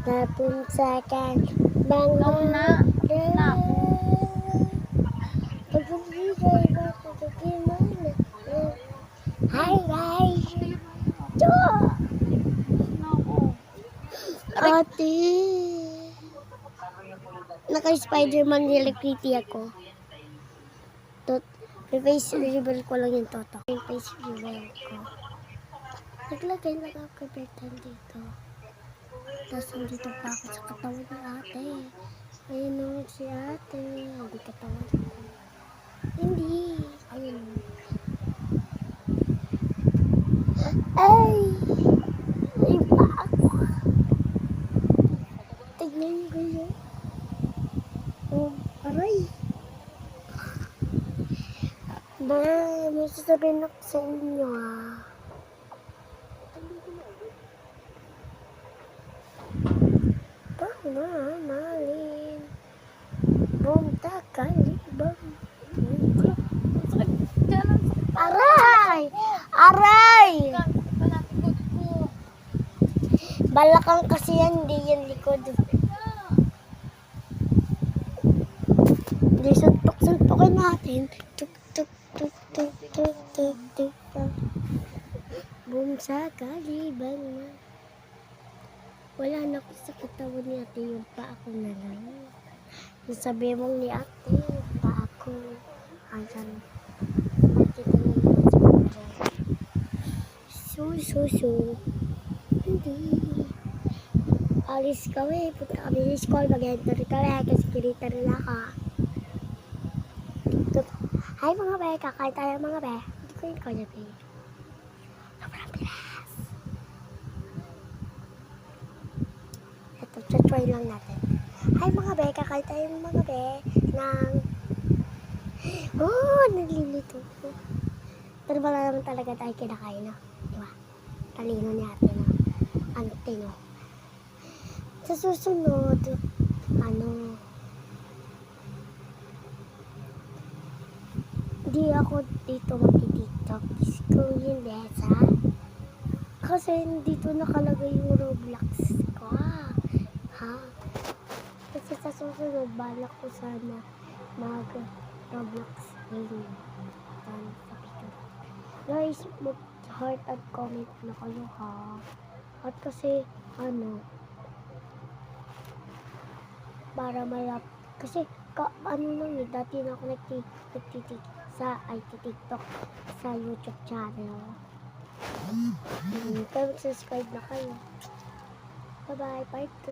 Napunsakan Ikaw na. Na ako. Pagpapigay ba pagpapimana? Hi guys! Cho! Na ako. Ate! Naka-Spider-Man Hello Kitty ako. Face reveal ko lang yung toto. Yung face reveal ko. Naglagay lang ako birthday dito. Tapos nandito pa ako sa katawan ni ate. Ayun naman si ate. Hindi katawan ko. Hindi. Ayun. Ay! Ay pa ako. Tignan niyo kayo. Oh, aray. Ba, may sasabihin ako sa inyo Pamamalin. Bunta kalibang. Aray! Aray! Balakang kasi yan, di yan likod. Di suntok-suntokin natin. Tuk tuk tuk tuk tuk tuk tuk tuk. Boom sa kalibang na. Wala na ako sa katawan ni ate, yung pa ako na lang. Sabi mong ni ate, yung pa ako. Ayan. Makita na naman sa mga. So. Hindi. Alis kami, punta kami sa school, mag-enter kami, kasi kinita rin ako. Hi mga be, kakain tayo mga be. Hindi ko yung kanya be. Sobrang bilis. Ito, try lang natin. Hi mga be, kakain tayo mga be ng... Oh, naglilito ko. Pero wala naman talaga tayo kinakain, no? Diba? Talino ni ate, no? Ante, no? Sa susunod, di ako dito mag-tiktok. Kung hindi, kasi dito nakalagay yung Roblox ko. Ha? Kasi sa susunod, balak ko sana mag-Roblox game. Guys, mag-heart at comment na kayo, ha? At kasi, para malap. Kasi, dati na ako nagtitiktok sa YouTube channel. Kaya mag-subscribe na kayo. Bye-bye, part 2.